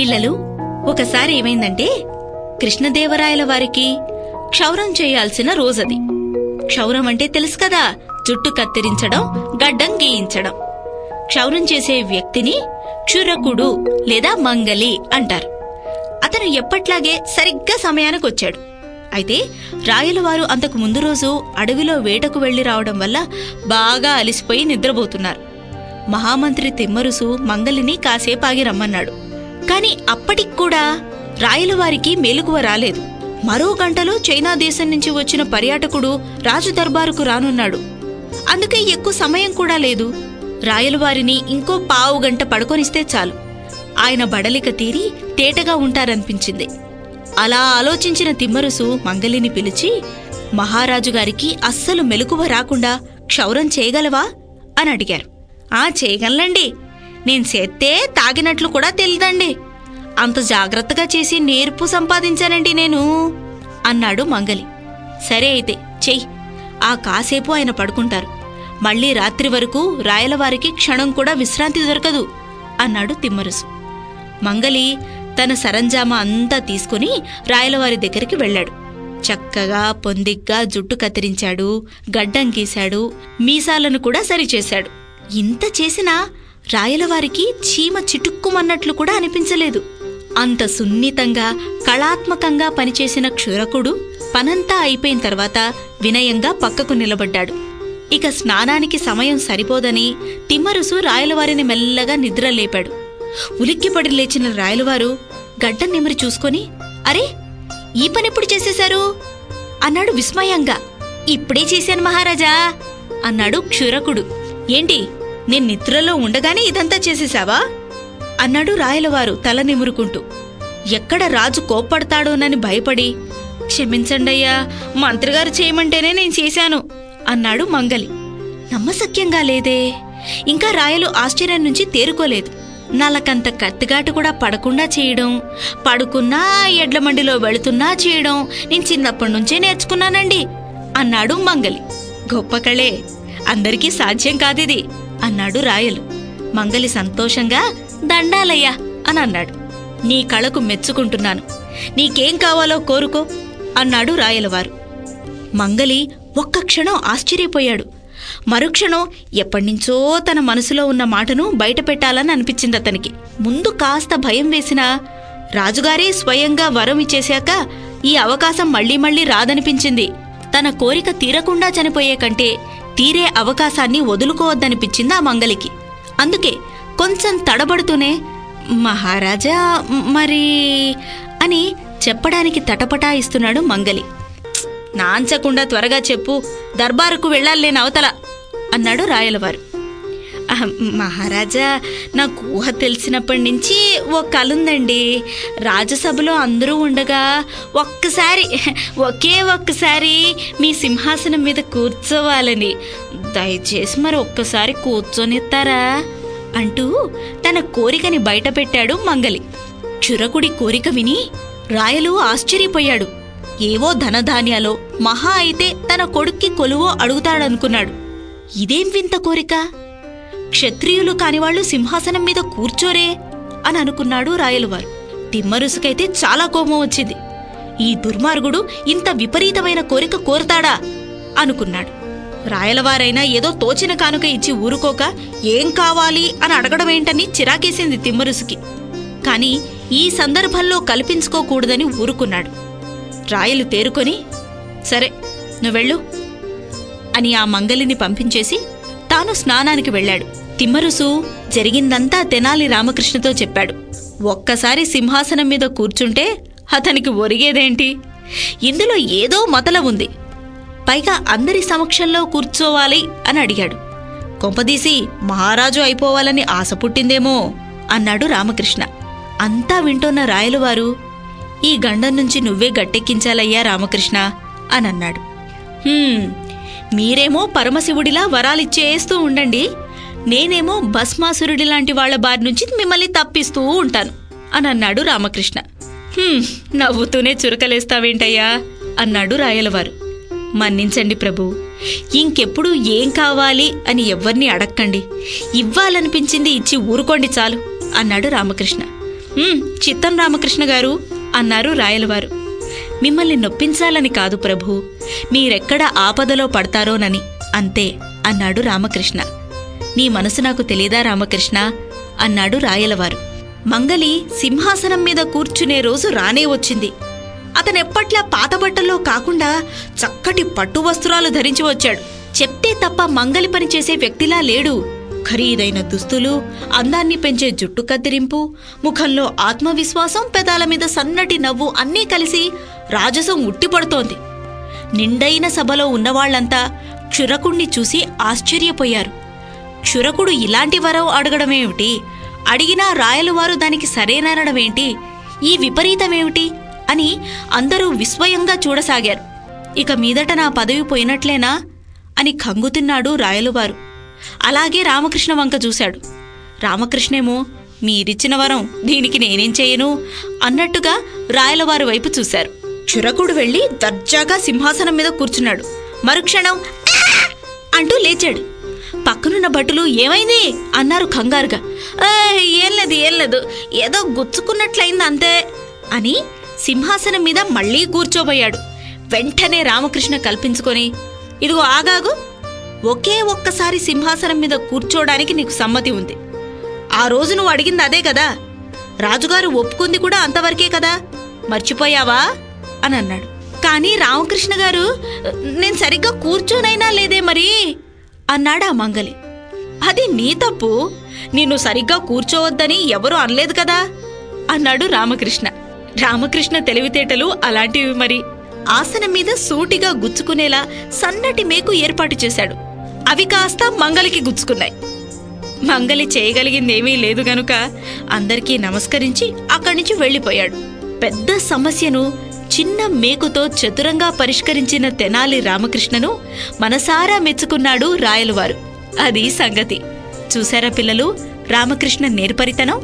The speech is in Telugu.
పిల్లలు, ఒకసారి ఏమైందంటే కృష్ణదేవరాయల వారికి క్షౌరం చేయాల్సిన రోజది. క్షౌరం అంటే తెలుసు కదా, జుట్టు కత్తిరించడం, గడ్డం గీయించడం. క్షౌరం చేసే వ్యక్తిని క్షురకుడు లేదా మంగలి అంటారు. అతను ఎప్పట్లాగే సరిగ్గా సమయానికొచ్చాడు. అయితే రాయలవారు అంతకు ముందు రోజు అడవిలో వేటకు వెళ్లి రావడం వల్ల బాగా అలిసిపోయి నిద్రపోతున్నారు. మహామంత్రి తిమ్మరుసు మంగలిని కాసేపాగి రమ్మన్నాడు. కాని అప్పటిక్కూడా రాయలవారికి మేలుకువ రాలేదు. మరో గంటలో చైనా దేశం నుంచి వచ్చిన పర్యాటకుడు రాజు దర్బారుకు రానున్నాడు. అందుకే ఎక్కువ సమయం కూడా లేదు. రాయలవారిని ఇంకో పావు గంట పడుకొనిస్తే చాలు, ఆయన బడలిక తీరి తేటగా ఉంటారనిపించింది. అలా ఆలోచించిన తిమ్మరుసు మంగలిని పిలిచి, మహారాజుగారికి అస్సలు మెలకువ రాకుండా క్షౌరం చేయగలవా అని అడిగారు. చేయగలండి, నేను చేత్తే తాగినట్లు కూడా తెలియదండి, అంత జాగ్రత్తగా చేసి నేర్పు సంపాదించానండి నేను అన్నాడు మంగలి. సరే అయితే చెయ్యి, ఆ కాసేపు ఆయన పడుకుంటారు, మళ్లీ రాత్రి వరకు రాయలవారికి క్షణం కూడా విశ్రాంతి దొరకదు అన్నాడు తిమ్మరుసు. మంగలి తన సరంజామా అంతా తీసుకుని రాయలవారి దగ్గరికి వెళ్లాడు. చక్కగా పొందిగ్గా జుట్టు కత్తిరించాడు, గడ్డం గీశాడు, మీసాలను కూడా సరిచేశాడు. ఇంత చేసినా రాయలవారికి చీమ చిటుక్కుమన్నట్లు కూడా అనిపించలేదు. అంత సున్నితంగా కళాత్మకంగా పనిచేసిన క్షురకుడు పనంతా అయిపోయిన తర్వాత వినయంగా పక్కకు నిలబడ్డాడు. ఇక స్నానానికి సమయం సరిపోదని తిమ్మరుసు రాయలవారిని మెల్లగా నిద్రలేపాడు. ఉలిక్కిపడి లేచిన రాయలవారు గడ్డం నిమిరి చూసుకొని, అరే, ఈ పనెప్పుడు చేసేశారు అన్నాడు విస్మయంగా. ఇప్పుడే చేశాను మహారాజా అన్నాడు క్షురకుడు. ఏంటి, నేను నిద్రలో ఉండగానే ఇదంతా చేసేశావా అన్నాడు రాయలవారు తల నిమురుకుంటూ. ఎక్కడ రాజు కోప్పడతాడోనని భయపడి, క్షమించండయ్యా, మంత్రిగారు చేయమంటేనే నేను చేశాను అన్నాడు మంగలి. నమ్మశక్యంగా లేదే. ఇంకా రాయలు ఆశ్చర్యం నుంచి తేరుకోలేదు. నలకంత కత్తిగాటు కూడా పడకుండా చేయడం, పడుకున్నా ఎడ్లమండిలో వెళుతున్నా చేయడం నేను చిన్నప్పటి నుంచే నేర్చుకున్నానండి అన్నాడు మంగలి. గొప్ప కళే, అందరికీ సాధ్యం కాదిది అన్నాడు రాయలు. మంగలి సంతోషంగా దండాలయ్యా అని అన్నాడు. నీ కళకు మెచ్చుకుంటున్నాను, నీకేం కావాలో కోరుకో అన్నాడు రాయలవారు. మంగలి ఒక్క క్షణం ఆశ్చర్యపోయాడు. మరుక్షణం ఎప్పటినుంచో తన మనసులో ఉన్న మాటను బయటపెట్టాలని అనిపించింది అతనికి. ముందు కాస్త భయం వేసినా రాజుగారే స్వయంగా వరం ఇచ్చేశాక ఈ అవకాశం మళ్లీ మళ్లీ రాదనిపించింది. తన కోరిక తీరకుండా చనిపోయే కంటే తీరే అవకాశాన్ని వదులుకోవద్దనిపించింది ఆ మంగలికి. అందుకే కొంచెం తడబడుతూనే, మహారాజా మరి అని చెప్పడానికి తటపటాయిస్తున్నాడు మంగలి. నాంచకుండా త్వరగా చెప్పు, దర్బారుకు వెళ్ళాలేని అవతల అన్నాడు రాయలవారు. మహారాజా, నాకు ఊహ తెలిసినప్పటి నుంచి ఓ కలుందండి. రాజసభలో అందరూ ఉండగా ఒకే ఒక్కసారి మీ సింహాసనం మీద కూర్చోవాలని. దయచేసి మరి ఒక్కసారి కూర్చొనిస్తారా అంటూ తన కోరికని బయటపెట్టాడు మంగలి. క్షురకుడి కోరిక విని రాయలు ఆశ్చర్యపోయాడు. ఏవో ధనధాన్యాలో మహా అయితే తన కొడుక్కి కొలువో అడుగుతాడనుకున్నాడు. ఇదేం వింత కోరిక, క్షత్రియులు కానివాళ్లు సింహాసనం మీద కూర్చోరే అని అనుకున్నాడు రాయలవారు. తిమ్మరుసుకైతే చాలా కోపం వచ్చింది. ఈ దుర్మార్గుడు ఇంత విపరీతమైన కోరిక కోరతాడా అనుకున్నాడు. రాయలవారైనా ఏదో తోచిన కానుక ఇచ్చి ఊరుకోక ఏం కావాలి అని అడగడమేంటని చిరాకేసింది తిమ్మరుసుకి. కాని ఈ సందర్భంలో కల్పించుకోకూడదని ఊరుకున్నాడు. రాయలు తేరుకొని, సరే నువ్వెళ్ళు అని ఆ మంగలిని పంపించేసి తాను స్నానానికి వెళ్లాడు. తిమ్మరుసు జరిగిందంతా తెనాలి రామకృష్ణతో చెప్పాడు. ఒక్కసారి సింహాసనం మీద కూర్చుంటే అతనికి ఒరిగేదేంటి, ఇందులో ఏదో మతల ఉంది, పైగా అందరి సమక్షంలో కూర్చోవాలి అని అడిగాడు. కొంపదీసి మహారాజు అయిపోవాలని ఆశ పుట్టిందేమో అన్నాడు రామకృష్ణ. అంతా వింటున్న రాయలవారు, ఈ గండం నుంచి నువ్వే గట్టెక్కించాలయ్యా రామకృష్ణ అని అన్నాడు. మీరేమో పరమశివుడిలా వరాలిచ్చేస్తూ ఉండండి, నేనేమో భస్మాసురుడి లాంటి వాళ్ల బారి నుంచి మిమ్మల్ని తప్పిస్తూ ఉంటాను అని అన్నాడు రామకృష్ణ. నవ్వుతూనే చురకలేస్తావేంటయ్యా అన్నాడు రాయలవారు. మన్నించండి ప్రభు, ఇంకెప్పుడు ఏం కావాలి అని ఎవ్వర్నీ అడక్కండి, ఇవ్వాలనిపించింది ఇచ్చి ఊరుకోండి చాలు అన్నాడు రామకృష్ణ. చిత్తం రామకృష్ణ గారు అన్నారు రాయలవారు. మిమ్మల్ని నొప్పించాలని కాదు ప్రభూ, మీరెక్కడ ఆపదలో పడతారోనని, అంతే అన్నాడు రామకృష్ణ. నీ మనసు నాకు తెలీదా రామకృష్ణ అన్నాడు రాయలవారు. మంగలి సింహాసనం మీద కూర్చునే రోజు రానే వచ్చింది. అతనెప్పట్లా పాతబట్టల్లో కాకుండా చక్కటి పట్టు వస్త్రాలు ధరించి వచ్చాడు. చెప్తే తప్ప మంగలి పనిచేసే వ్యక్తిలా లేడు. ఖరీదైన దుస్తులు, అందాన్ని పెంచే జుట్టు కత్తిరింపు, ముఖంలో ఆత్మవిశ్వాసం, పెదాల మీద సన్నటి నవ్వు అన్నీ కలిసి రాజసం ఉట్టిపడుతోంది. నిండైన సభలో ఉన్నవాళ్లంతా క్షురకుణ్ణి చూసి ఆశ్చర్యపోయారు. క్షురకుడు ఇలాంటి వరం అడగడమేమిటి? అడిగినా రాయలవారు దానికి సరేననడమేంటి? ఈ విపరీతమేమిటి అని అందరూ విస్మయంగా చూడసాగారు. ఇక మీదట నా పదవి పోయినట్లేనా అని ఖంగుతున్నాడు రాయలవారు. అలాగే రామకృష్ణ వంక చూశాడు. రామకృష్ణేమో మీరిచ్చిన వరం, దీనికి నేనేం చేయను అన్నట్టుగా రాయలవారి వైపు చూశారు. క్షురకుడు వెళ్లి దర్జాగా సింహాసనం మీద కూర్చున్నాడు. మరుక్షణం అంటూ లేచాడు. పక్కనున్న భటులు ఏమైంది అన్నారు కంగారుగా. ఏం లేదు, ఏదో గుచ్చుకున్నట్లయింది అంతే అని సింహాసనం మీద మళ్లీ కూర్చోబోయాడు. వెంటనే రామకృష్ణ కల్పించుకొని, ఇదిగో ఆగాగు, ఒకే ఒక్కసారి సింహాసనం మీద కూర్చోడానికి నీకు సమ్మతి ఉంది. ఆ రోజు నువ్వు అడిగింది అదే కదా, రాజుగారు ఒప్పుకుంది కూడా అంతవరకే కదా, మర్చిపోయావా అని అన్నాడు. కానీ రామకృష్ణ గారు, నేను సరిగ్గా కూర్చోనైనా లేదే మరి అన్నాడు ఆ మంగలి. అది నీ తప్పు, నిన్ను సరిగ్గా కూర్చోవద్దని ఎవరూ అనలేదు కదా అన్నాడు రామకృష్ణ. రామకృష్ణ తెలివితేటలు అలాంటివి మరి. ఆసనం మీద సూటిగా గుచ్చుకునేలా సన్నటి మేకు ఏర్పాటు చేశాడు. అవి కాస్త మంగలికి గుచ్చుకున్నాయి. మంగలి చేయగలిగిందేమీ లేదు గనుక అందరికీ నమస్కరించి అక్కడి నుంచి వెళ్లిపోయాడు. పెద్ద సమస్యను చిన్న మేకుతో చతురంగా పరిష్కరించిన తెనాలి రామకృష్ణను మనసారా మెచ్చుకున్నాడు రాయలవారు. అది సంగతి. చూశారా పిల్లలు రామకృష్ణ నేర్పరితనం?